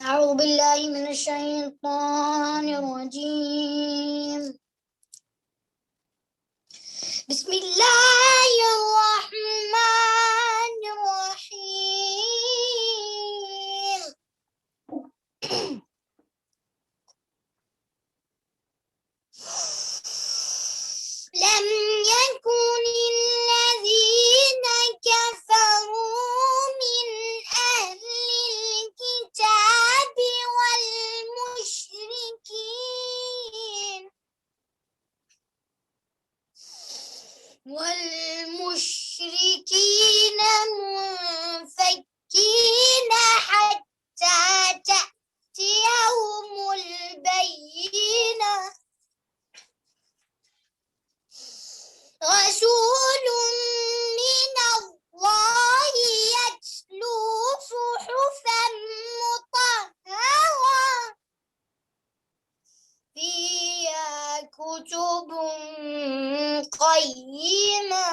أعوذ بالله من الشيطان الرجيم. بسم الله الرحمن الرحيم. لم يكن الذين كفروا من أهل الكتاب والمشركين منفكين حتى تأتيهم البينة. رسول من الله يتلو صحفا مطهرة فيها كتب قيمة.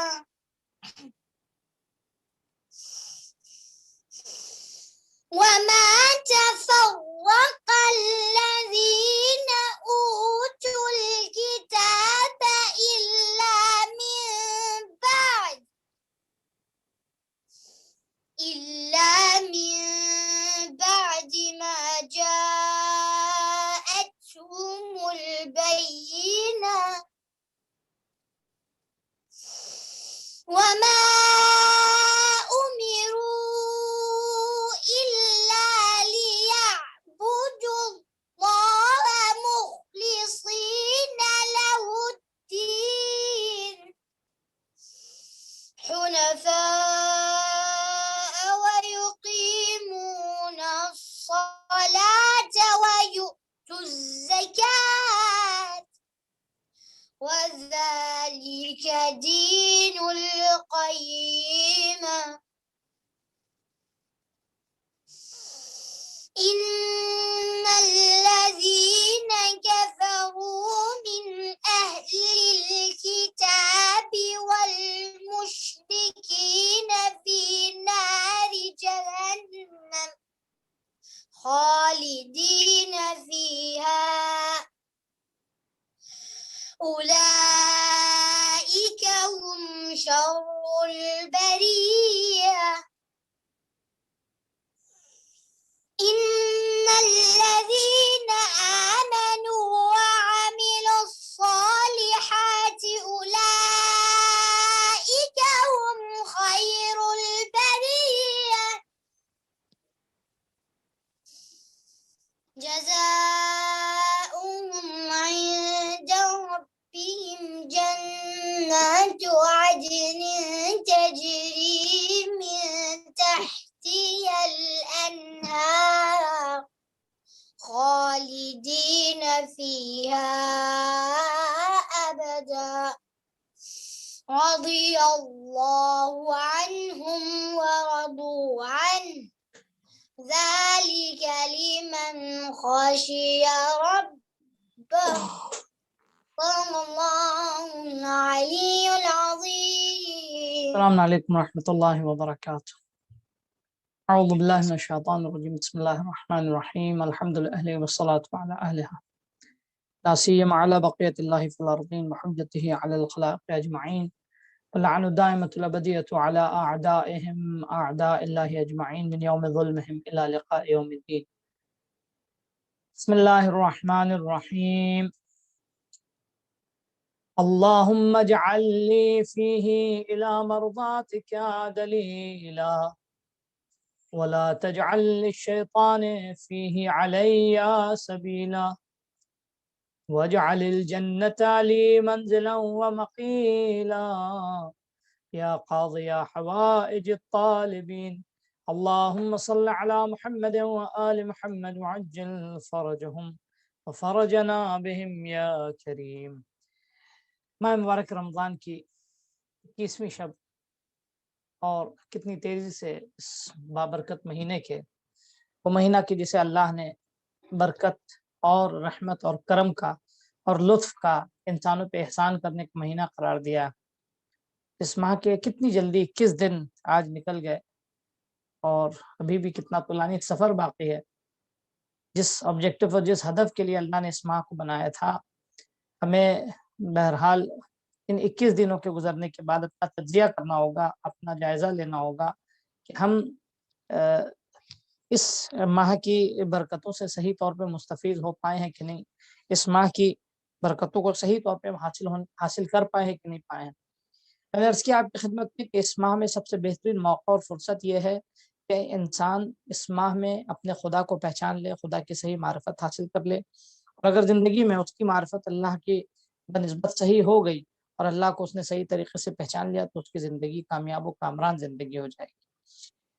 وما تفرق الذين أوتوا الكتاب إلا من بعد ما جاءتهم البينة. وما أمروا إلا ليعبدوا الله مخلصين له الدين حنفاء ويقيمون الصلاة ويؤتوا الزكاة وذلك دين القيمة. إن الذين كفروا من أهل الكتاب والمشركين في نار جهنم خالدين فيها أولئك هم شر البرية. إن الذين آمنوا وعملوا الصالحات أولئك هم خير البرية. جزاؤهم عند ربهم جنات عدن تجري من تحتها الأنهار خالدين فيها أبدا رضي الله عنهم ورضوا عنه ذلك لمن خشي ربه صدق الله العلي العظيم. السلام عليكم ورحمة الله وبركاته. أعوذ بالله من الشيطان الرجيم. بسم الله الرحمن الرحيم. الحمد لله والصلاة على أهلها لا سيما على بقية الله في الأرضين وحجته على الخلائق أجمعين واللعن الدائمة الأبدية على أعدائهم أعداء الله أجمعين من يوم ظلمهم إلى لقاء يوم الدين. بسم الله الرحمن الرحيم. اللهم اجعل لي فيه إلى مرضاتك دليلا ولا تجعل للشيطان فيه علي سبيلا واجعل الجنة لي منزلا ومقيلا يا قاضي حوائج الطالبين. اللهم صل على محمد وآل محمد وعجل فرجهم وفرجنا بهم يا كريم. ماہ مبارک رمضان کی 21ویں شب اور کتنی تیزی سے اس بابرکت مہینے کے وہ مہینہ کی جسے اللہ نے برکت اور رحمت اور کرم کا اور لطف کا انسانوں پہ احسان کرنے کا مہینہ قرار دیا. اس ماہ کے کتنی جلدی 21 دن آج نکل گئے اور ابھی بھی کتنا طولانی سفر باقی ہے. جس آبجیکٹو اور جس ہدف کے لیے اللہ نے اس ماہ کو بنایا تھا، ہمیں بہرحال ان 21 دنوں کے گزرنے کے بعد اپنا تجزیہ کرنا ہوگا، اپنا جائزہ لینا ہوگا کہ ہم اس ماہ کی برکتوں سے صحیح طور پہ مستفید ہو پائے ہیں کہ نہیں، اس ماہ کی برکتوں کو صحیح طور پہ حاصل کر پائے ہیں کہ نہیں پائے ہیں۔ میں نے عرض کیا آپ کی خدمت میں کہ اس ماہ میں سب سے بہترین موقع اور فرصت یہ ہے کہ انسان اس ماہ میں اپنے خدا کو پہچان لے، خدا کی صحیح معرفت حاصل کر لے، اور اگر زندگی میں اس کی معرفت اللہ کی بنسبت صحیح ہو گئی اور اللہ کو اس نے صحیح طریقے سے پہچان لیا تو اس کی زندگی کامیاب و کامران زندگی ہو جائے گی۔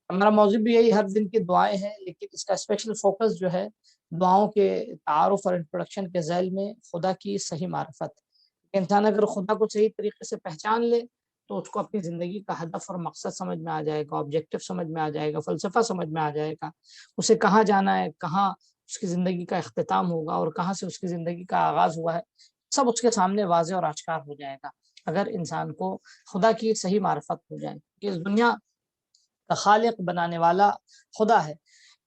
ہمارا موضوع بھی یہی ہر دن کی دعائیں ہیں، لیکن اس کا اسپیشل فوکس جو ہے دعاؤں کے تعارف اور انٹروڈکشن کے ذیل میں خدا کی صحیح معرفت۔ انسان اگر خدا کو صحیح طریقے سے پہچان لے تو اس کو اپنی زندگی کا ہدف اور مقصد سمجھ میں آ جائے گا، آبجیکٹو سمجھ میں آ جائے گا، فلسفہ سمجھ میں آ جائے گا، اسے کہاں جانا ہے، کہاں اس کی زندگی کا اختتام ہوگا اور کہاں سے اس کی زندگی کا آغاز ہوا ہے، سب اس کے سامنے واضح اور آشکار ہو جائے گا اگر انسان کو خدا کی صحیح معرفت ہو جائے کہ اس دنیا کا خالق بنانے والا خدا ہے۔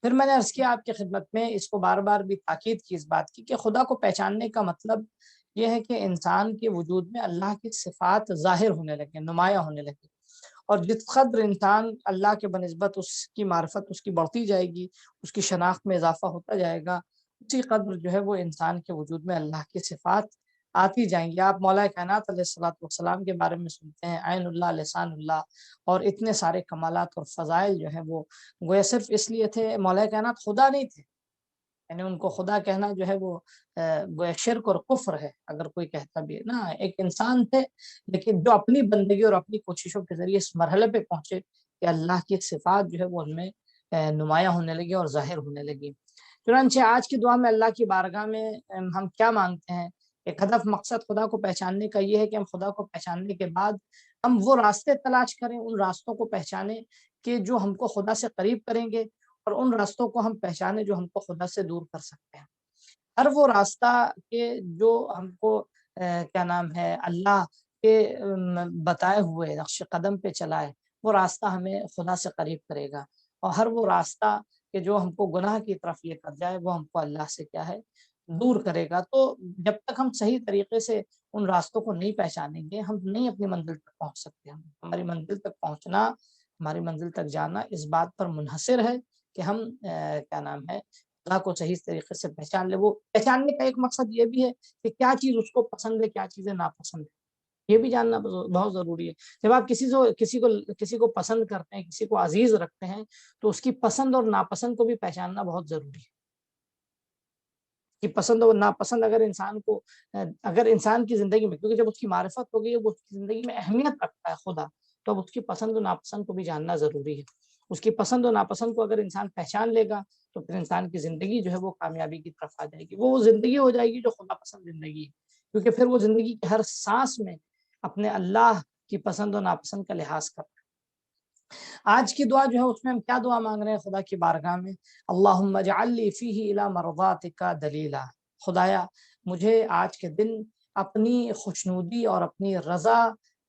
پھر میں نے عرض کیا آپ کی خدمت میں، اس کو بار بار بھی تاکید کی اس بات کی کہ خدا کو پہچاننے کا مطلب یہ ہے کہ انسان کے وجود میں اللہ کی صفات ظاہر ہونے لگے، نمایاں ہونے لگے، اور جس قدر انسان اللہ کے بنسبت اس کی معرفت اس کی بڑھتی جائے گی، اس کی شناخت میں اضافہ ہوتا جائے گا، اسی قدر جو ہے وہ انسان کے وجود میں اللہ کی صفات آتی جائیں گی۔ آپ مولا کائنات علیہ الصلوۃ والسلام کے بارے میں سنتے ہیں، عین اللہ، لسان اللہ، اور اتنے سارے کمالات اور فضائل جو ہیں وہ گویا صرف اس لیے تھے، مولا کائنات خدا نہیں تھے، یعنی ان کو خدا کہنا جو ہے وہ گویا شرک اور کفر ہے اگر کوئی کہتا بھی ہے نا، ایک انسان تھے لیکن جو اپنی بندگی اور اپنی کوششوں کے ذریعے اس مرحلے پہ پہنچے کہ اللہ کی صفات جو ہے وہ ان میں نمایاں ہونے لگی اور ظاہر ہونے لگی۔ چنانچہ آج کی دعا میں اللہ کی بارگاہ میں ہم کیا مانگتے ہیں؟ ایک ہدف مقصد خدا کو پہچاننے کا یہ ہے کہ ہم خدا کو پہچاننے کے بعد ہم وہ راستے تلاش کریں، ان راستوں کو پہچانیں کہ جو ہم کو خدا سے قریب کریں گے، اور ان راستوں کو ہم پہچانیں جو ہم کو خدا سے دور کر سکتے ہیں۔ ہر وہ راستہ کہ جو ہم کو کیا نام ہے اللہ کے بتائے ہوئے نقش قدم پہ چلائے، وہ راستہ ہمیں خدا سے قریب کرے گا، اور ہر وہ راستہ کہ جو ہم کو گناہ کی طرف لے کر جائے وہ ہم کو اللہ سے کیا ہے دور کرے گا۔ تو جب تک ہم صحیح طریقے سے ان راستوں کو نہیں پہچانیں گے ہم نہیں اپنی منزل تک پہنچ سکتے۔ ہماری منزل تک پہنچنا، ہماری منزل تک جانا اس بات پر منحصر ہے کہ ہم کیا نام ہے اللہ کو صحیح طریقے سے پہچان لے۔ وہ پہچاننے کا ایک مقصد یہ بھی ہے کہ کیا چیز اس کو پسند ہے، کیا چیزیں ناپسند ہے، یہ بھی جاننا بہت ضروری ہے۔ جب آپ کسی کو پسند کرتے ہیں، کسی کو عزیز رکھتے ہیں، تو اس کی پسند اور ناپسند کو بھی پہچاننا بہت ضروری ہے کہ پسند اور ناپسند اگر انسان کی زندگی میں، کیونکہ جب اس کی معرفت ہوگی، جب اس کی زندگی میں اہمیت رکھتا ہے خدا، تو اب اس کی پسند و ناپسند کو بھی جاننا ضروری ہے۔ اس کی پسند و ناپسند کو اگر انسان پہچان لے گا تو پھر انسان کی زندگی جو ہے وہ کامیابی کی طرف آ جائے گی، وہ زندگی ہو جائے گی جو خدا پسند زندگی ہے، کیونکہ پھر وہ زندگی کے ہر سانس میں اپنے اللہ کی پسند و ناپسند کا لحاظ کرتا ہے۔ آج کی دعا جو ہے اس میں ہم کیا دعا مانگ رہے ہیں خدا کی بارگاہ میں؟ اللہم اجعل لی فیہ الی مرضاتک دلیلا، خدایا مجھے آج کے دن اپنی خوشنودی اور اپنی رضا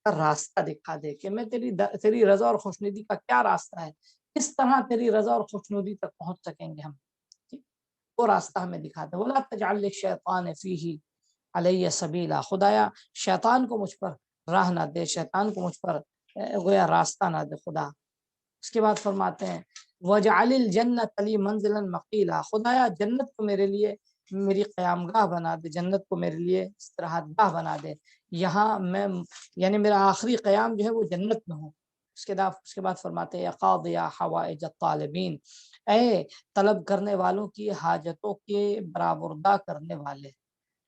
کا راستہ دکھا دے کہ میں تیری رضا اور خوشنودی کا کیا راستہ ہے، کس طرح تیری رضا اور خوشنودی تک پہنچ سکیں گے ہم، وہ راستہ ہمیں دکھا دے۔ ولا تجعل للشیطان فیہ علیہ سبیلا، خدایا شیطان کو مجھ پر راہ نہ دے، شیطان کو مجھ پر گویا راستہ نہ دے خدا۔ اس کے بعد فرماتے ہیں وَجَعَلِ الْجَنَّةَ لِي مَنزِلًا مَقِيلًا، خدایا جنت کو میرے لیے میری قیام گاہ بنا دے، جنت کو میرے لیے استراحت گاہ بنا دے، یہاں میں یعنی میرا آخری قیام جو ہے وہ جنت میں ہو۔ اس کے بعد فرماتے ہیں قاضی حوائج الطالبین، اے طلب کرنے والوں کی حاجتوں کے برآوردہ کرنے والے۔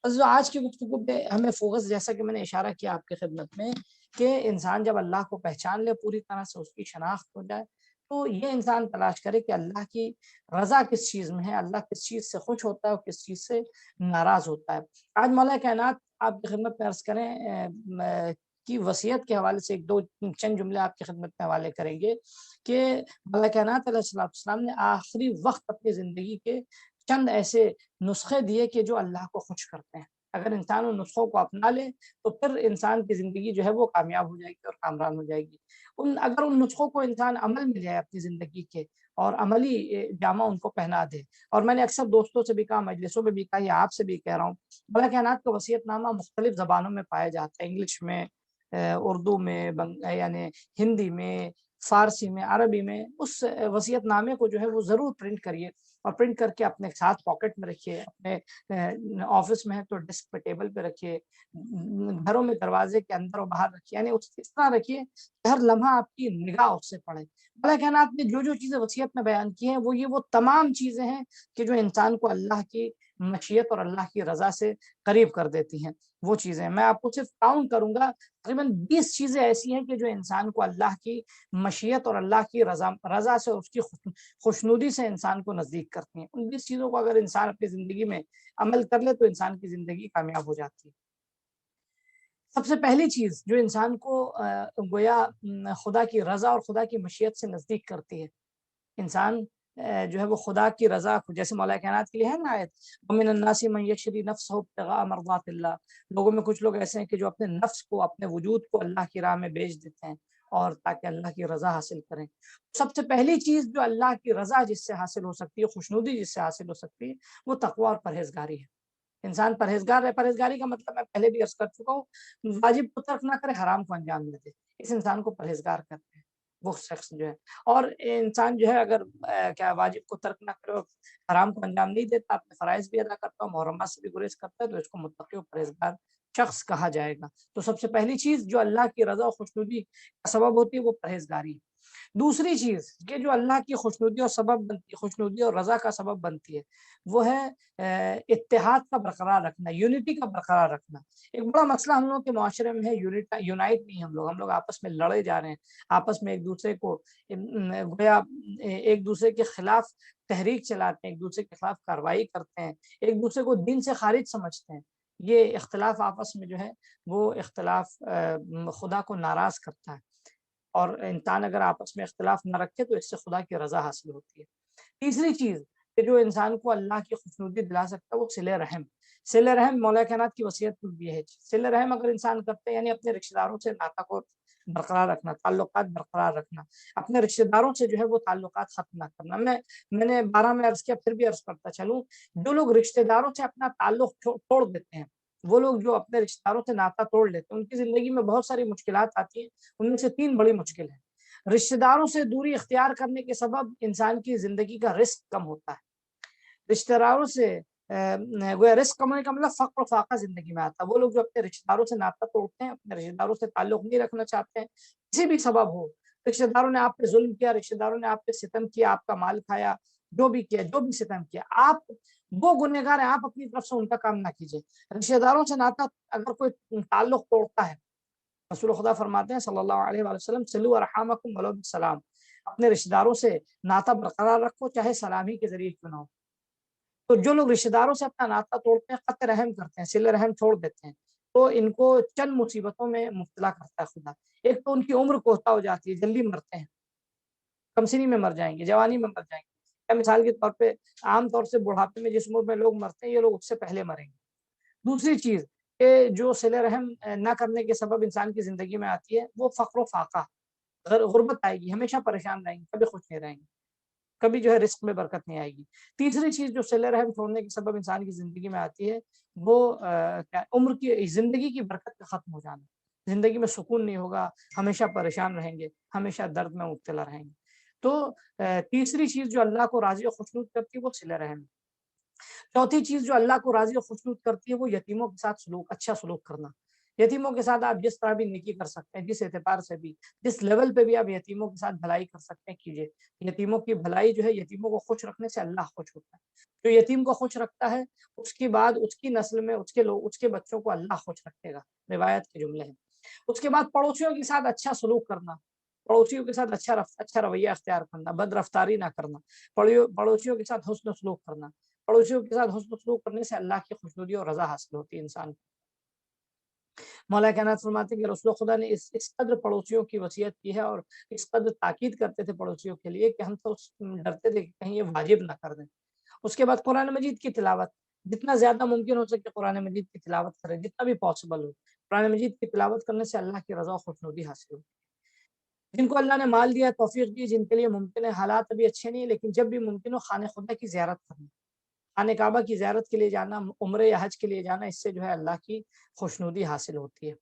آج کی گفتگو پہ ہمیں فوکس، جیسا کہ میں نے اشارہ کیا آپ کی خدمت میں، کہ انسان جب اللہ کو پہچان لے، پوری طرح سے اس کی شناخت ہو جائے، تو یہ انسان تلاش کرے کہ اللہ کی رضا کس چیز میں ہے، اللہ کس چیز سے خوش ہوتا ہے اور کس چیز سے ناراض ہوتا ہے۔ آج مولا کائنات آپ کی خدمت میں عرض کریں کی وصیت کے حوالے سے ایک دو چند جملے آپ کی خدمت میں حوالے کریں گے کہ مولا کائنات علیہ السلام نے آخری وقت اپنی زندگی کے چند ایسے نسخے دیے کہ جو اللہ کو خوش کرتے ہیں۔ اگر انسان ان نسخوں کو اپنا لے تو پھر انسان کی زندگی جو ہے وہ کامیاب ہو جائے گی اور کامران ہو جائے گی۔ اگر ان نسخوں کو انسان عمل میں لے اپنی زندگی کے اور عملی جامہ ان کو پہنا دے، اور میں نے اکثر دوستوں سے بھی کہا، مجلسوں میں بھی کہا، یا آپ سے بھی کہہ رہا ہوں، مولا کائنات کا وصیت نامہ مختلف زبانوں میں پایا جاتا ہے، انگلش میں، اردو میں، یعنی ہندی میں، فارسی میں، عربی میں۔ اس وصیت نامے کو جو ہے وہ ضرور پرنٹ کریے، اور پرنٹ کر کے اپنے ساتھ پاکٹ میں رکھیے، اپنے آفس میں ہے تو ڈیسک پہ ٹیبل پہ رکھیے، گھروں میں دروازے کے اندر و باہر رکھیے، یعنی اس طرح رکھیے کہ ہر لمحہ آپ کی نگاہ اس سے پڑے۔ مولا کائنات نے جو چیزیں وصیت میں بیان کی ہیں وہ تمام چیزیں ہیں کہ جو انسان کو اللہ کی مشیت اور اللہ کی رضا سے قریب کر دیتی ہیں۔ وہ چیزیں میں آپ کو صرف کاؤنٹ کروں گا، تقریباً 20 چیزیں ایسی ہیں کہ جو انسان کو اللہ کی مشیت اور اللہ کی رضا سے، اس کی خوشنودی سے انسان کو نزدیک کرتی ہیں۔ ان 20 چیزوں کو اگر انسان اپنی زندگی میں عمل کر لے تو انسان کی زندگی کامیاب ہو جاتی ہے۔ سب سے پہلی چیز جو انسان کو گویا خدا کی رضا اور خدا کی مشیت سے نزدیک کرتی ہے، انسان جو ہے وہ خدا کی رضا کو، جیسے مولا کائنات کے لیے ہے نا آیت، وَمِنَ النَّاسِ مَن يَشْرِي نَفْسَهُ ابْتِغَاءَ مَرْضَاتِ اللَّهِ، لوگوں میں کچھ لوگ ایسے ہیں کہ جو اپنے نفس کو، اپنے وجود کو اللہ کی راہ میں بیچ دیتے ہیں، اور تاکہ اللہ کی رضا حاصل کریں۔ سب سے پہلی چیز جو اللہ کی رضا جس سے حاصل ہو سکتی ہے، خوشنودی جس سے حاصل ہو سکتی ہے، وہ تقوی اور پرہیزگاری ہے۔ انسان پرہیزگار ہے، پرہیزگاری کا مطلب میں پہلے بھی عرض کر چکا ہوں، واجب کو ترک نہ کرے، حرام کو انجام نہ دے، اس انسان کو پرہیزگار کرتے ہیں وہ شخص جو ہے۔ اور انسان جو ہے اگر کیا واجب کو ترک نہ کرے اور حرام کو انجام نہیں دیتا، اپنے فرائض بھی ادا کرتا ہے، محرمات سے بھی گریز کرتا ہے، تو اس کو متقی و پرہیزگار شخص کہا جائے گا۔ تو سب سے پہلی چیز جو اللہ کی رضا و خوشنودی کا سبب ہوتی ہے وہ پرہیزگاری ہے۔ دوسری چیز کہ جو اللہ کی خوشنودی اور سبب بنتی ہے، خوشنودی اور رضا کا سبب بنتی ہے، وہ ہے اتحاد کا برقرار رکھنا، یونٹی کا برقرار رکھنا۔ ایک بڑا مسئلہ ہم لوگوں کے معاشرے میں ہے، یونائٹ نہیں، ہم لوگ آپس میں لڑے جا رہے ہیں، آپس میں ایک دوسرے کو گویا ایک دوسرے کے خلاف تحریک چلاتے ہیں، ایک دوسرے کے خلاف کارروائی کرتے ہیں، ایک دوسرے کو دین سے خارج سمجھتے ہیں۔ یہ اختلاف آپس میں جو ہے وہ اختلاف خدا کو ناراض کرتا ہے، اور انسان اگر آپس میں اختلاف نہ رکھے تو اس سے خدا کی رضا حاصل ہوتی ہے۔ تیسری چیز کہ جو انسان کو اللہ کی خوشنودی دلا سکتا ہے وہ صلہ رحم۔ صلہ رحم مولا کائنات کی وصیت میں بھی ہے۔ صلہ رحم اگر انسان کرتے ہیں، یعنی اپنے رشتہ داروں سے ناتا کو برقرار رکھنا، تعلقات برقرار رکھنا، اپنے رشتہ داروں سے جو ہے وہ تعلقات ختم نہ کرنا۔ میں نے 12 میں عرض کیا، پھر بھی عرض کرتا چلوں، جو لوگ رشتہ داروں سے اپنا تعلق توڑ دیتے ہیں، وہ لوگ جو اپنے رشتہ داروں سے ناتا توڑ لیتے ہیں، ان کی زندگی میں بہت ساری مشکلات آتی ہیں، ان میں سے 3 بڑی مشکل ہیں۔ رشتہ داروں سے دوری اختیار کرنے کے سبب انسان کی زندگی کا رزق کم ہوتا ہے۔ رشتہ داروں سے رزق کم ہونے کا مطلب فقر و فاقہ زندگی میں آتا ہے۔ وہ لوگ جو اپنے رشتہ داروں سے ناتا توڑتے ہیں، اپنے رشتہ داروں سے تعلق نہیں رکھنا چاہتے ہیں، کسی بھی سبب ہو، رشتہ داروں نے آپ پہ ظلم کیا، رشتہ داروں نے آپ پہ ستم کیا، آپ کا مال کھایا، جو بھی کیا، جو بھی ستم کیا، آپ وہ گنہگار ہیں، آپ اپنی طرف سے ان کا کام نہ کیجیے۔ رشتہ داروں سے ناتا اگر کوئی تعلق توڑتا ہے، رسول خدا فرماتے ہیں صلی اللہ علیہ وآلہ وسلم، صلوا ارحامکم ولو بالسلام، اپنے رشتہ داروں سے ناتا برقرار رکھو، چاہے سلامی کے ذریعے کیوں نہ ہو۔ تو جو لوگ رشتہ داروں سے اپنا ناتا توڑتے ہیں، قطع رحم کرتے ہیں، صلہ رحم چھوڑ دیتے ہیں، تو ان کو چند مصیبتوں میں مبتلا کرتا ہے خدا۔ ایک تو ان کی عمر کوتا ہو جاتی ہے، جلدی مرتے ہیں، کم سنی میں مر جائیں گے، جوانی میں مر جائیں گے، یا مثال کے طور پہ عام طور سے بڑھاپے میں جس عمر میں لوگ مرتے ہیں، یہ لوگ اس سے پہلے مریں گے۔ دوسری چیز کہ جو صلہ رحم نہ کرنے کے سبب انسان کی زندگی میں آتی ہے وہ فقر و فاقہ، غربت آئے گی، ہمیشہ پریشان رہیں گے، کبھی خوش نہیں رہیں گے، کبھی جو ہے رزق میں برکت نہیں آئے گی۔ تیسری چیز جو صلہ رحم چھوڑنے کے سبب انسان کی زندگی میں آتی ہے وہ عمر کی، زندگی کی برکت کا ختم ہو جانا، زندگی میں سکون نہیں ہوگا، ہمیشہ پریشان رہیں گے، ہمیشہ درد میں مبتلا رہیں گے۔ تو تیسری چیز جو اللہ کو راضی و خوشنود کرتی ہے وہ صلہ رحم ہے۔ چوتھی چیز جو اللہ کو راضی و خوشنود کرتی ہے وہ یتیموں کے ساتھ اچھا سلوک کرنا۔ یتیموں کے ساتھ آپ جس طرح بھی نیکی کر سکتے ہیں، جس اعتبار سے بھی، جس لیول پہ بھی آپ یتیموں کے ساتھ بھلائی کر سکتے ہیں کیجیے۔ یتیموں کی بھلائی جو ہے، یتیموں کو خوش رکھنے سے اللہ خوش ہوتا ہے۔ جو یتیم کو خوش رکھتا ہے، اس کے بعد اس کی نسل میں اس کے بچوں کو اللہ خوش رکھے گا، روایت کے جملے ہیں۔ اس کے بعد پڑوسیوں کے ساتھ اچھا سلوک کرنا، پڑوسیوں کے ساتھ اچھا رویہ اختیار کرنا، بد رفتاری نہ کرنا، پڑوسیوں کے ساتھ حسن سلوک کرنا۔ پڑوسیوں کے ساتھ حسن سلوک کرنے سے اللہ کی خوشنودی اور رضا حاصل ہوتی ہے انسان کو۔ مولا کائنات فرماتے ہیں کہ رسول خدا نے اس قدر پڑوسیوں کی وصیت کی ہے اور اس قدر تاکید کرتے تھے پڑوسیوں کے لیے کہ ہم تو ڈرتے تھے کہ کہیں یہ واجب نہ کر دیں۔ اس کے بعد قرآن مجید کی تلاوت، جتنا زیادہ ممکن ہو سکے قرآن مجید کی تلاوت کریں، جتنا بھی پاسبل ہو۔ قرآن مجید کی تلاوت کرنے سے اللہ کی رضا و خوشنودی حاصل ہوتی ہے۔ جن کو اللہ نے مال دیا، توفیق دی، جن کے لیے ممکن ہے، حالات ابھی اچھے نہیں، لیکن جب بھی ممکن ہو خانہ خدا کی زیارت کرنا، خانہ کعبہ کی زیارت کے لیے جانا، عمرے یا حج کے لیے جانا، اس سے جو ہے اللہ کی خوشنودی حاصل ہوتی ہے۔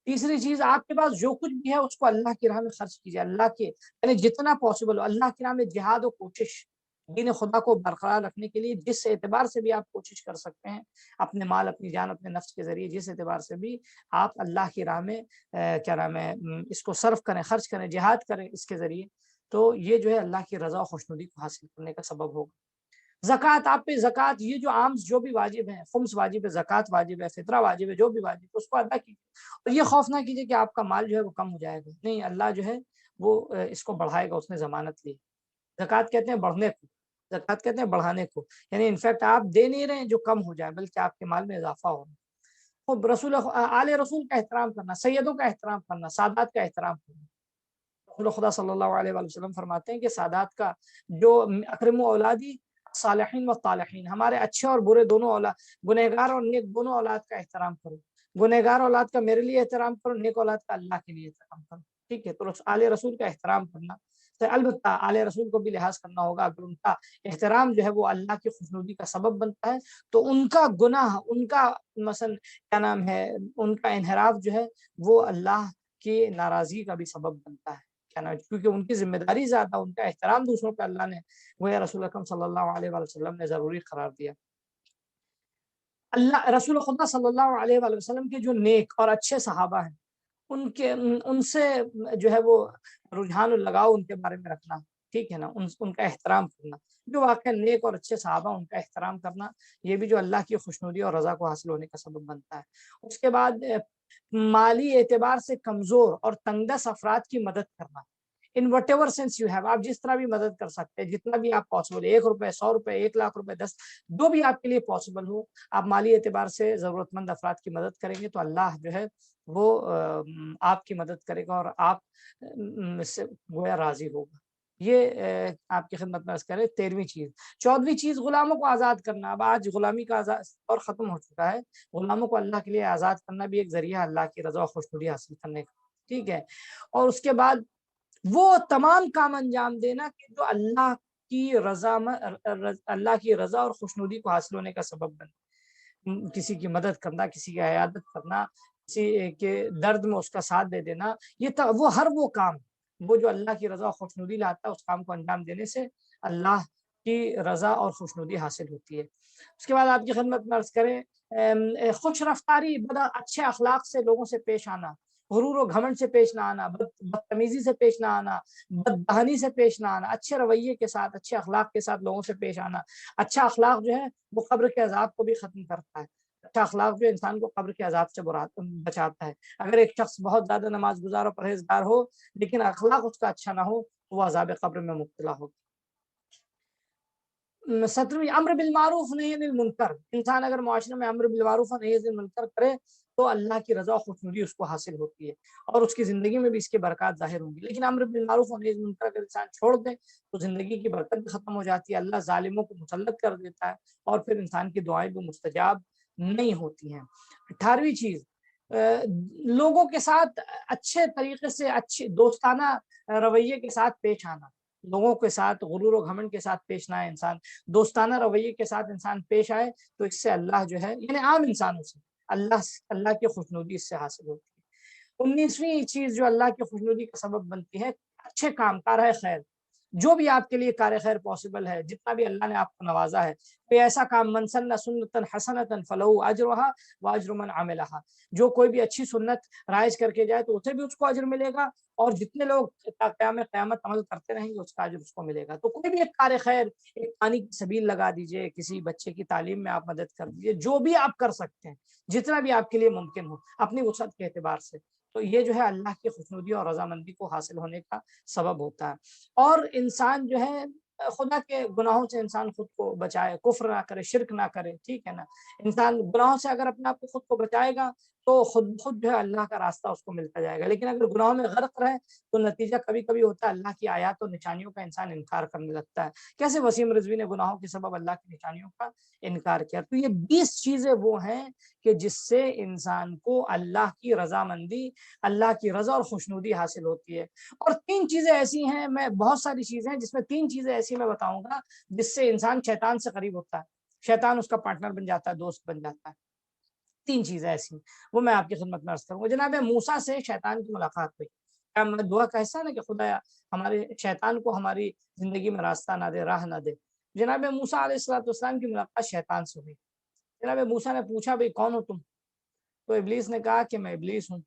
تیسری چیز، آپ کے پاس جو کچھ بھی ہے اس کو اللہ کی راہ میں خرچ کیجیے، اللہ کے یعنی جتنا پاسبل ہو اللہ کی راہ میں جہاد و کوشش، دین خدا کو برقرار رکھنے کے لیے جس اعتبار سے بھی آپ کوشش کر سکتے ہیں، اپنے مال، اپنی جان، اپنے نفس کے ذریعے، جس اعتبار سے بھی آپ اللہ کی راہ میں کیا نام ہے اس کو صرف کریں، خرچ کریں، جہاد کریں اس کے ذریعے، تو یہ جو ہے اللہ کی رضا و خوشنودی کو حاصل کرنے کا سبب ہوگا۔ زکوٰۃ، آپ پہ زکوٰۃ، یہ جو عام جو بھی واجب ہیں، خمس واجب ہے، زکوٰۃ واجب ہے، فطرہ واجب ہے، جو بھی واجب ہے اس کو ادا کیجیے، اور یہ خوف نہ کیجیے کہ آپ کا مال جو ہے وہ کم ہو جائے گا، نہیں، اللہ جو ہے وہ اس کو بڑھائے گا، اس نے ضمانت لی۔ زکوٰۃ کہتے ہیں بڑھنے کو، زکوٰۃ کہتے ہیں بڑھانے کو، یعنی انفیکٹ آپ دے نہیں رہے ہیں جو کم ہو جائے، بلکہ آپ کے مال میں اضافہ ہو۔ خود رسول آل رسول کا احترام کرنا، سیدوں کا احترام کرنا، سادات کا احترام کرنا۔ رسول خدا صلی اللہ علیہ وآلہ وسلم فرماتے ہیں کہ سادات کا جو اکرم اولادی صالحین و طالحین، ہمارے اچھے اور برے دونوں اولاد، گنہگار اور نیک دونوں اولاد کا احترام کرو، گنہگار اولاد کا میرے لیے احترام کرو، نیک اولاد کا اللہ کے لیے احترام کرو، ٹھیک ہے؟ تو آل رسول کا احترام کرنا، تو البتہ آل رسول کو بھی لحاظ کرنا ہوگا، اگر ان کا احترام جو ہے وہ اللہ کی خوشنودی کا سبب بنتا ہے تو ان کا گناہ، ان کا مثلا کیا نام ہے ان کا انحراف جو ہے وہ اللہ کی ناراضی کا بھی سبب بنتا ہے، کیونکہ ان کی ذمہ داری زیادہ، ان کا احترام دوسروں پہ اللہ نے وہ رسول اکرم صلی اللہ علیہ وآلہ وسلم نے ضروری قرار دیا۔ اللہ رسول خدا صلی اللہ علیہ وآلہ وسلم کے جو نیک اور اچھے صحابہ ہیں، ان سے جو ہے وہ رجحان و لگاؤ ان کے بارے میں رکھنا، ٹھیک ہے نا، ان کا احترام کرنا، جو واقعہ نیک اور اچھے صحابہ ان کا احترام کرنا، یہ بھی جو اللہ کی خوشنودی اور رضا کو حاصل ہونے کا سبب بنتا ہے۔ اس کے بعد مالی اعتبار سے کمزور اور تنگ دست افراد کی مدد کرنا، in what ever sense you have, آپ جس طرح بھی مدد کر سکتے ہیں، جتنا بھی آپ پاسبل، 1 روپے، 100 روپے، 1 لاکھ روپے، 10، جو بھی آپ کے لیے پاسبل ہو، آپ مالی اعتبار سے ضرورت مند افراد کی مدد کریں گے تو اللہ جو ہے وہ آپ کی مدد کرے گا اور آپ سے گویا راضی ہوگا۔ یہ آپ کی خدمت میں عرض کرے 13ویں چیز۔ 14ویں چیز، غلاموں کو آزاد کرنا۔ اب آج غلامی کا دور ختم ہو چکا ہے، غلاموں کو اللہ کے لیے آزاد کرنا بھی ایک ذریعہ اللہ کی رضا و خوشنودی حاصل کرنے کا، ٹھیک ہے؟ اور اس کے بعد وہ تمام کام انجام دینا کہ جو اللہ کی رضا اور خوشنودی کو حاصل ہونے کا سبب بنے، کسی کی مدد کرنا، کسی کی عیادت کرنا، کسی کے درد میں اس کا ساتھ دے دینا، وہ کام وہ جو اللہ کی رضا اور خوشنودی لاتا ہے، اس کام کو انجام دینے سے اللہ کی رضا اور خوشنودی حاصل ہوتی ہے۔ اس کے بعد آپ کی خدمت میں عرض کریں، خوش رفتاری، اچھے اخلاق سے لوگوں سے پیش آنا، غرور و گھمنڈ سے پیش نہ آنا، بدتمیزی سے پیش نہ آنا، بددہنی سے پیش نہ آنا، اچھے رویے کے ساتھ، اچھے اخلاق کے ساتھ لوگوں سے پیش آنا۔ اچھا اخلاق جو ہے وہ قبر کے عذاب کو بھی ختم کرتا ہے، اچھا اخلاق جو انسان کو قبر کے عذاب سے بچاتا ہے۔ اگر ایک شخص بہت زیادہ نماز گزار اور پرہیزگار ہو لیکن اخلاق اس کا اچھا نہ ہو تو وہ عذاب قبر میں مبتلا ہوگا۔ 17ویں، امر بالمعروف نہی عن المنکر، انسان اگر معاشرے میں امر بالمعروف اور نہی عن المنکر کرے تو اللہ کی رضا و خوشنودی اس کو حاصل ہوتی ہے اور اس کی زندگی میں بھی اس کے برکات ظاہر ہوں گی۔ لیکن امر بالمعروف اور نہی عن المنکر اگر انسان چھوڑ دے تو زندگی کی برکت بھی ختم ہو جاتی ہے، اللہ ظالموں کو مسلط کر دیتا ہے اور پھر انسان کی دعائیں بھی مستجاب نہیں ہوتی ہیں۔ 18ویں چیز، لوگوں کے ساتھ اچھے طریقے سے، اچھے دوستانہ رویے کے ساتھ پیش آنا، لوگوں کے ساتھ غرور و گھمنڈ کے ساتھ پیش نہ آئے انسان، دوستانہ رویے کے ساتھ انسان پیش آئے تو اس سے اللہ جو ہے یعنی عام انسانوں سے اللہ کی خوشنودی اس سے حاصل ہوتی ہے۔ 19ویں چیز جو اللہ کی خوشنودی کا سبب بنتی ہے، اچھے کام، کار خیر، جو بھی آپ کے لیے کار خیر پاسبل ہے، جتنا بھی اللہ نے آپ کو نوازا ہے، کوئی ایسا کام، من سن سنتا حسنتا فلہ اجرھا واجر من عملھا، جو کوئی بھی اچھی سنت رائج کر کے جائے تو اسے بھی اس کو اجر ملے گا اور جتنے لوگ قیامت عمل کرتے رہیں گے اس کا اجر اس کو ملے گا۔ تو کوئی بھی ایک کار خیر، ایک پانی کی سبیل لگا دیجئے، کسی بچے کی تعلیم میں آپ مدد کر دیجئے، جو بھی آپ کر سکتے ہیں، جتنا بھی آپ کے لیے ممکن ہو اپنی وسعت کے اعتبار سے، تو یہ جو ہے اللہ کی خوشنودی اور رضامندی کو حاصل ہونے کا سبب ہوتا ہے۔ اور انسان جو ہے خدا کے گناہوں سے انسان خود کو بچائے، کفر نہ کرے، شرک نہ کرے، ٹھیک ہے نا، انسان گناہوں سے اگر اپنے آپ کو خود کو بچائے گا تو خود خود جو ہے اللہ کا راستہ اس کو ملتا جائے گا. لیکن اگر گناہوں میں غرق رہے تو نتیجہ کبھی کبھی ہوتا ہے اللہ کی آیات اور نشانیوں کا انسان انکار کرنے لگتا ہے. کیسے وسیم رضوی نے گناہوں کے سبب اللہ کی نشانیوں کا انکار کیا. تو یہ 20 چیزیں وہ ہیں کہ جس سے انسان کو اللہ کی رضامندی، اللہ کی رضا اور خوشنودی حاصل ہوتی ہے. اور 3 چیزیں ایسی ہیں، میں بہت ساری چیزیں ہیں جس میں 3 چیزیں ایسی میں بتاؤں گا جس سے انسان شیطان سے قریب ہوتا ہے، شیطان اس کا پارٹنر بن جاتا ہے، دوست بن جاتا ہے. 3 چیزیں ایسی وہ میں آپ کی خدمت میں عرض کروں گا. جناب موسیٰ سے شیطان کی ملاقات ہوئی. کیا میں دعا کا حصہ نا کہ خدایا ہمارے شیطان کو ہماری زندگی میں راستہ نہ دے، راہ نہ دے. جناب موسیٰ علیہ السلام کی ملاقات شیطان سے ہوئی. جناب موسیٰ نے پوچھا بھئی کون ہو تم؟ تو ابلیس نے کہا کہ میں ابلیس ہوں.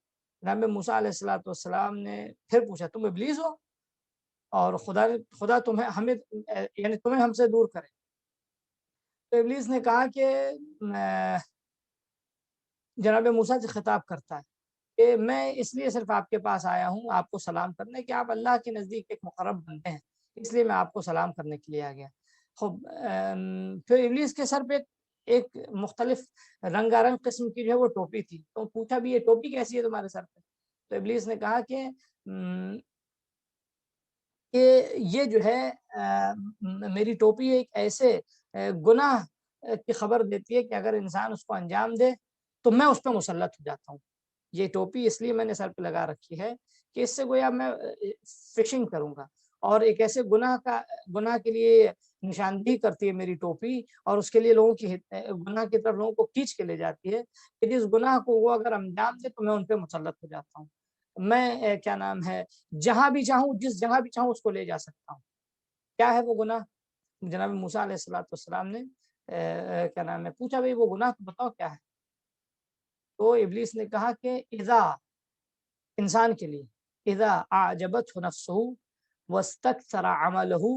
جناب موسیٰ علیہ السلام نے پھر پوچھا تم ابلیس ہو اور خدا تمہیں ہمیں یعنی تمہیں ہم سے دور کرے. تو ابلیس نے کہا کہ جناب موسیٰ سے خطاب کرتا ہے کہ میں اس لیے صرف آپ کے پاس آیا ہوں آپ کو سلام کرنے کہ آپ اللہ کے نزدیک ایک مقرب بندے ہیں، اس لیے میں آپ کو سلام کرنے کے لیے آ گیا. پھر ابلیس کے سر پہ ایک مختلف رنگارنگ قسم کی جو ہے وہ ٹوپی تھی. تو پوچھا بھی یہ ٹوپی کیسی ہے تمہارے سر پہ؟ تو ابلیس نے کہا کہ یہ جو ہے میری ٹوپی ایک ایسے گناہ کی خبر دیتی ہے کہ اگر انسان اس کو انجام دے تو میں اس پہ مسلط ہو جاتا ہوں. یہ ٹوپی اس لیے میں نے سر پہ لگا رکھی ہے کہ اس سے گویا میں فشنگ کروں گا، اور ایک ایسے گناہ کے لیے نشاندہی کرتی ہے میری ٹوپی، اور اس کے لیے لوگوں کی گناہ کی طرف لوگوں کو کھینچ کے لے جاتی ہے کہ جس گناہ کو وہ اگر انجام دے تو میں ان پہ مسلط ہو جاتا ہوں. میں کیا نام ہے جہاں بھی چاہوں جس جگہ بھی چاہوں اس کو لے جا سکتا ہوں. کیا ہے وہ گناہ؟ جناب موسیٰ علیہ السلام نے کیا نام ہے پوچھا بھئی وہ گناہ تو بتاؤ کیا ہے. تو ابلیس نے کہا کہ اذا انسان کے لیے اذا اعجبته نفسه واستكثر عمله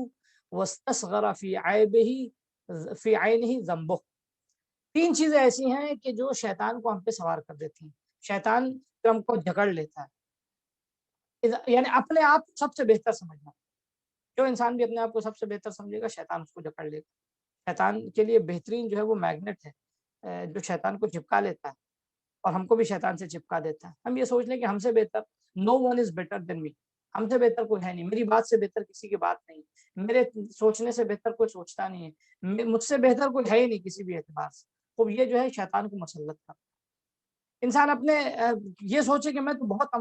واستصغر في عينه ذنبه. 3 چیزیں ایسی ہیں کہ جو شیطان کو ہم پہ سوار کر دیتی ہیں. شیطان ہم کو جکڑ لیتا ہے. یعنی اپنے آپ کو سب سے بہتر سمجھنا. جو انسان بھی اپنے آپ کو سب سے بہتر سمجھے گا شیطان اس کو جکڑ لے گا. شیطان کے لیے بہترین جو ہے وہ میگنیٹ ہے جو شیطان کو چپکا لیتا ہے، اور ہم کو بھی شیطان سے چپکا دیتا ہے. ہم یہ سوچ لیں کہ ہم سے بہتر نو ون از بیٹر دین می، ہم سے بہتر کوئی ہے نہیں، میری بات سے بہتر کسی کی بات نہیں، میرے سوچنے سے بہتر کوئی سوچتا نہیں ہے، مجھ سے بہتر کوئی ہے ہی نہیں کسی بھی اعتبار سے. تو یہ جو ہے شیطان کو مسلط کرتا ہے. انسان اپنے یہ سوچے کہ میں تو بہت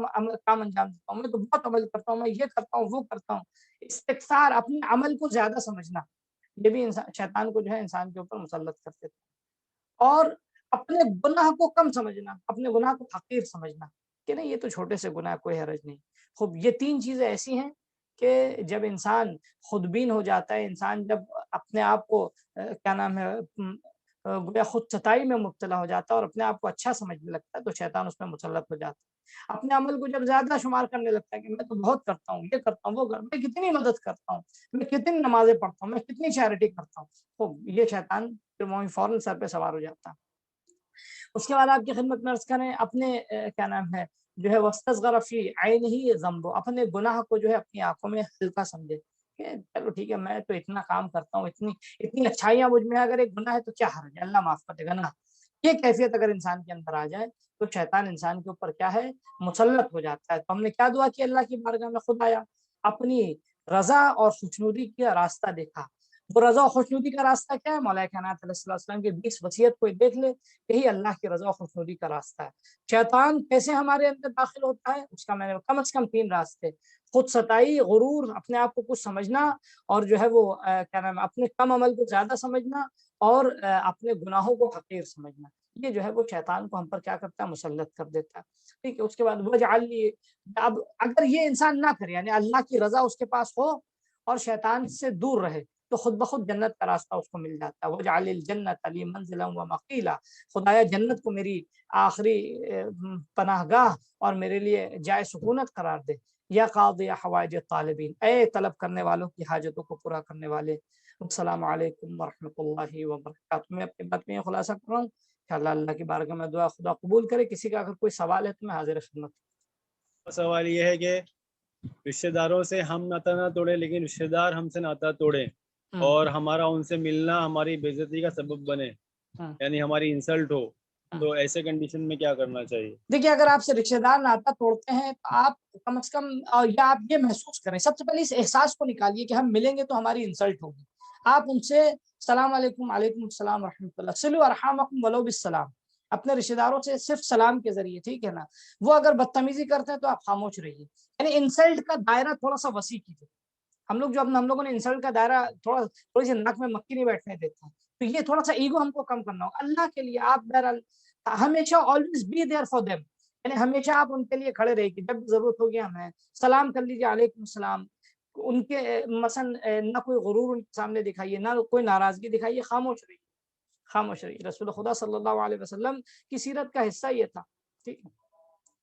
کام انجام دیتا ہوں، میں تو بہت عمل کرتا ہوں، میں یہ کرتا ہوں وہ کرتا ہوں. استکثار، اپنے عمل کو زیادہ سمجھنا، یہ بھی شیطان کو جو ہے انسان کے اوپر مسلط کر دیتا ہے. اور اپنے گناہ کو کم سمجھنا، اپنے گناہ کو حقیر سمجھنا کہ نہیں یہ تو چھوٹے سے گناہ کوئی حرج نہیں. خوب یہ 3 چیزیں ایسی ہیں کہ جب انسان خودبین ہو جاتا ہے، انسان جب اپنے آپ کو کیا نام ہے خود ستائی میں مبتلا ہو جاتا ہے اور اپنے آپ کو اچھا سمجھنے لگتا ہے تو شیطان اس میں مسلط ہو جاتا ہے. اپنے عمل کو جب زیادہ شمار کرنے لگتا ہے کہ میں تو بہت کرتا ہوں، یہ کرتا ہوں وہ کرتا ہوں، میں کتنی مدد کرتا ہوں، میں کتنی نمازیں پڑھتا ہوں، میں کتنی چیریٹی کرتا ہوں، تو یہ شیطان پھر وہیں فوراً سر پہ سوار ہو جاتا ہے. اس کے بعد آپ کی خدمت میں عرض کریں اپنے کیا نام ہے جو ہے واستصغر فی عینہ ذنب، اپنے گناہ کو جو ہے اپنی آنکھوں میں ہلکا سمجھے کہ چلو ٹھیک ہے میں تو اتنا کام کرتا ہوں، اتنی اچھائیاں مجھ میں، اگر ایک گناہ ہے تو کیا حرج ہے، اللہ معاف کر دے گا نا. یہ کیفیت اگر انسان کے اندر آ جائے تو شیطان انسان کے اوپر کیا ہے مسلط ہو جاتا ہے. تو ہم نے کیا دعا کی اللہ کی بارگاہ میں؟ خدایا اپنی رضا اور خوشنودی کا راستہ دیکھا. وہ رضا و خوشنودی کا راستہ کیا ہے؟ مولا کائنات علیہ السلام کی 20 وصیت کو دیکھ لے، یہی اللہ کی رضا و خوشنودی کا راستہ ہے. شیطان کیسے ہمارے اندر داخل ہوتا ہے اس کا میں نے کم از کم 3 راستے: خود ستائی، غرور، اپنے آپ کو کچھ سمجھنا، اور جو ہے وہ کیا نام ہے اپنے کم عمل کو زیادہ سمجھنا، اور اپنے گناہوں کو حقیر سمجھنا. یہ جو ہے وہ شیطان کو ہم پر کیا کرتا ہے مسلط کر دیتا ہے. ٹھیک ہے. اس کے بعد وجعل لی، اب اگر یہ انسان نہ کرے یعنی اللہ کی رضا اس کے پاس ہو اور شیطان سے دور رہے تو خود بخود جنت کا راستہ اس کو مل جاتا ہے. وجعل الجنت لی منزلا ومقیلا، خدایا جنت کو میری آخری پناہ گاہ اور میرے لیے جائے سکونت قرار دے. یا قاضی حوائج الطالبین، اے طلب کرنے والوں کی حاجتوں کو پورا کرنے والے. السلام علیکم ورحمۃ اللہ وبرکاتہ. میں اپنی بات میں خلاصہ کر رہا ہوں کہ اللہ کی بارگاہ میں دعا خدا قبول کرے. کسی کا اگر کوئی سوال ہے تو میں حاضر خدمت. سوال یہ ہے کہ رشتہ داروں سے ہم ناطا نہ توڑے لیکن رشتہ دار ہم سے ناطا توڑے اور ہمارا ان سے ملنا ہماری بے عزتی کا سبب بنے، یعنی ہماری انسلٹ ہو، تو ایسے کنڈیشن میں کیا کرنا چاہیے؟ دیکھیے اگر آپ سے رشتے دار ناتا توڑتے ہیں تو آپ کم از کم یا آپ یہ محسوس کریں، سب سے پہلے اس احساس کو نکالیے کہ ہم ملیں گے تو ہماری انسلٹ ہوگی. آپ ان سے السلام علیکم، وعلیکم السلام ورحمۃ اللہ، صلوا ارحامکم ولو بالسلام، اپنے رشتے داروں سے صرف سلام کے ذریعے، ٹھیک ہے نا. وہ اگر بدتمیزی کرتے ہیں تو آپ خاموش رہیے. یعنی انسلٹ کا دائرہ تھوڑا سا وسیع کیجیے. ہم لوگوں نے انسلٹ کا دائرہ تھوڑی سی ناک میں مکھی نہیں بیٹھنے دیتے ہیں. تو یہ تھوڑا سا ایگو ہم کو کم کرنا ہوگا. اللہ کے لیے آپ بہرحال ہمیشہ always be there for them, یعنی ہمیشہ آپ ان کے لیے کھڑے رہے گی. جب ضرورت ہوگی ہمیں سلام کر لیجیے، علیکم السلام. ان کے مثلا نہ کوئی غرور ان کے سامنے دکھائیے، نہ کوئی ناراضگی دکھائیے، خاموش رہیے، خاموش رہیے. رسول خدا صلی اللہ علیہ وسلم کی سیرت کا حصہ یہ تھا، ٹھیک ہے،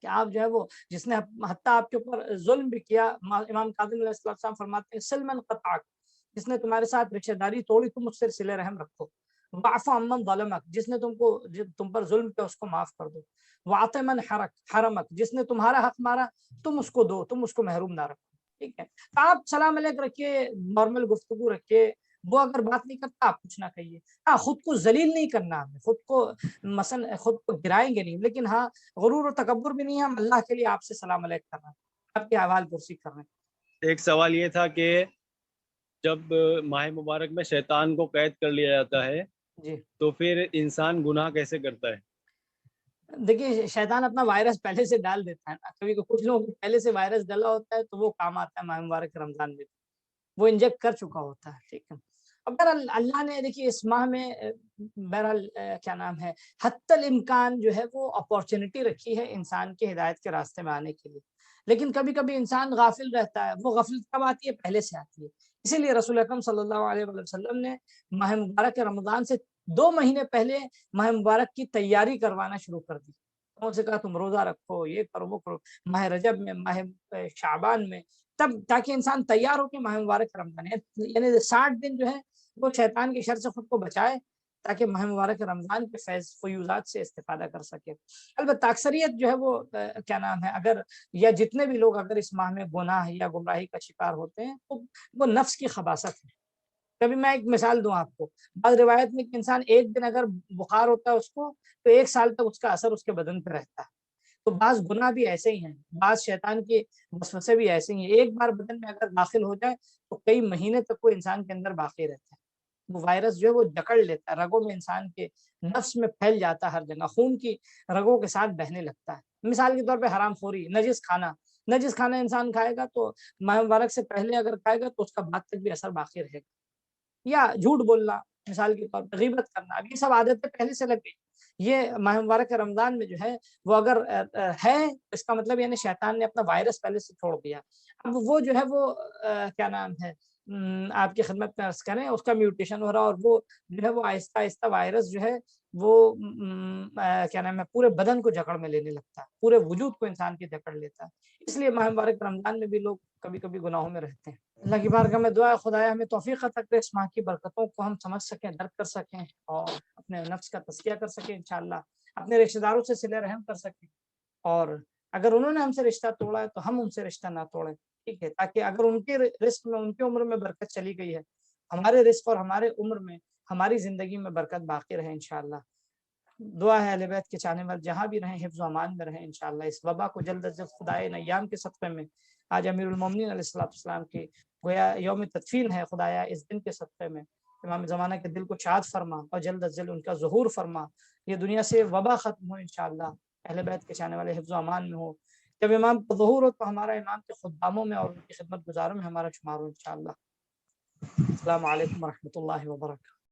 کہ آپ جو ہے وہ جس نے حتیٰ آپ کے اوپر ظلم بھی کیا، امام کاظم علیہ السلام فرماتے ہیں سلمن قطعک، جس نے تمہارے ساتھ رشتہ داری توڑی تم اس سے صلہ رحم رکھو. واعف عمن ظلمک، جس نے تم پر ظلم کیا اس کو معاف کر دو. واعط من حرمک، جس نے تمہارا حق مارا تم اس کو دو، تم اس کو محروم نہ رکھو. ٹھیک ہے، تو آپ سلام علیک رکھیے، نارمل گفتگو رکھیے. وہ اگر بات نہیں کرتا آپ کچھ نہ کہیے. ہاں خود کو ذلیل نہیں کرنا، ہمیں خود کو مثلا خود کو گرائیں گے نہیں، لیکن ہاں غرور و تکبر بھی نہیں ہے. ہم اللہ کے لیے آپ سے سلام علیک کر رہے ہیں، آپ کی احوال پرسی کر رہے ہیں. ایک سوال یہ تھا کہ جب ماہ مبارک میں شیطان کو قید کر لیا جاتا ہے جی تو پھر انسان گناہ کیسے کرتا ہے؟ دیکھیے شیطان اپنا وائرس پہلے سے ڈال دیتا ہے نا. کبھی کچھ لوگوں کو پہلے سے وائرس ڈلا ہوتا ہے تو وہ کام آتا ہے ماہ مبارک رمضان میں، وہ انجیکٹ کر چکا ہوتا ہے. ٹھیک ہے، بہرحال اللہ نے دیکھیے اس ماہ میں بہرحال کیا نام ہے حتی الامکان جو ہے وہ اپورچونٹی رکھی ہے انسان کے ہدایت کے راستے میں آنے کے لیے. لیکن کبھی کبھی انسان غافل رہتا ہے. وہ غفلت کب آتی ہے؟ پہلے سے آتی ہے. اسی لیے رسول اکرم صلی اللہ علیہ وسلم نے ماہ مبارک رمضان سے 2 مہینے پہلے ماہ مبارک کی تیاری کروانا شروع کر دی. ان سے کہا تم روزہ رکھو، یہ کرو وہ کرو، ماہ رجب میں، ماہ شعبان میں، تب تاکہ انسان تیار ہو کہ ماہ مبارک رمضان ہے. یعنی 60 دن جو ہے وہ شیطان کی شر سے خود کو بچائے تاکہ ماہ مبارک رمضان کے فیض فیوزات سے استفادہ کر سکے. البتہ اکثریت جو ہے وہ کیا نام ہے اگر یا جتنے بھی لوگ اگر اس ماہ میں گناہ یا گمراہی کا شکار ہوتے ہیں تو وہ نفس کی خباثت ہے. کبھی میں ایک مثال دوں آپ کو، بعض روایت میں کہ انسان ایک دن اگر بخار ہوتا ہے اس کو تو 1 سال تک اس کا اثر اس کے بدن پہ رہتا ہے. تو بعض گناہ بھی ایسے ہی ہیں، بعض شیطان کی وسوسے بھی ایسے ہی ہیں. ایک بار بدن میں اگر داخل ہو جائے تو کئی مہینے تک وہ انسان کے اندر باقی رہتا ہے. وہ وائرس جو ہے وہ جکڑ لیتا ہے، رگوں میں انسان کے نفس میں پھیل جاتا ہے، ہر جگہ خون کی رگوں کے ساتھ بہنے لگتا ہے. مثال کے طور پہ حرام خوری، نجس کھانا انسان کھائے گا تو ماہ مبارک سے پہلے اگر کھائے گا تو اس کا بعد تک بھی اثر باقی رہے گا. یا جھوٹ بولنا، مثال کے طور پہ غیبت کرنا، اب یہ سب عادتیں پہلے سے لگ گئی. یہ ماہ مبارک رمضان میں جو ہے وہ اگر ہے اس کا مطلب یعنی شیطان نے اپنا وائرس پہلے سے چھوڑ دیا. اب وہ جو ہے وہ کیا نام ہے آپ کی خدمت میں عرض کریں اس کا میوٹیشن ہو رہا، اور وہ جو ہے وہ آہستہ آہستہ وائرس جو ہے وہ کیا نام ہے پورے بدن کو جکڑ میں لینے لگتا ہے، پورے وجود کو انسان کی جکڑ لیتا ہے. اس لیے ماہ مبارک رمضان میں بھی لوگ کبھی کبھی گناہوں میں رہتے ہیں. اللہ کی بارگاہ میں دعا ہے خدایا ہمیں توفیق عطا کرے اس ماہ کی برکتوں کو ہم سمجھ سکیں، درک کر سکیں، اور اپنے نفس کا تزکیہ کر سکیں انشاءاللہ، اپنے رشتہ داروں سے صلہ رحم کر سکیں، اور اگر انہوں نے ہم سے رشتہ توڑا ہے تو ہم ان سے رشتہ نہ توڑیں. ٹھیک ہے، تاکہ اگر ان کے رزق میں، ان کی عمر میں برکت چلی گئی ہے، ہمارے رزق اور ہمارے عمر میں، ہماری زندگی میں برکت باقی رہے انشاءاللہ. دعا ہے اہل بیت کے چاہنے والے جہاں بھی رہیں حفظ و امان میں رہیں انشاءاللہ. اس وبا کو جلد از جلد خدائے نیام کے صدقے میں، آج امیر المومنین علیہ السلام کی گویا یوم تدفین ہے، خدایا اس دن کے صدقے میں امام زمانہ کے دل کو شاد فرما اور جلد از جلد ان کا ظہور فرما. یہ دنیا سے وبا ختم ہو انشاءاللہ، اہل بیت کے چاہنے والے حفظ و امان میں ہو. جب امام کا ظہور ہو تو ہمارا امام کے خداموں میں اور ان کی خدمت گزاروں میں ہمارا شمار ہو انشاءاللہ. السلام علیکم ورحمۃ اللہ وبرکاتہ.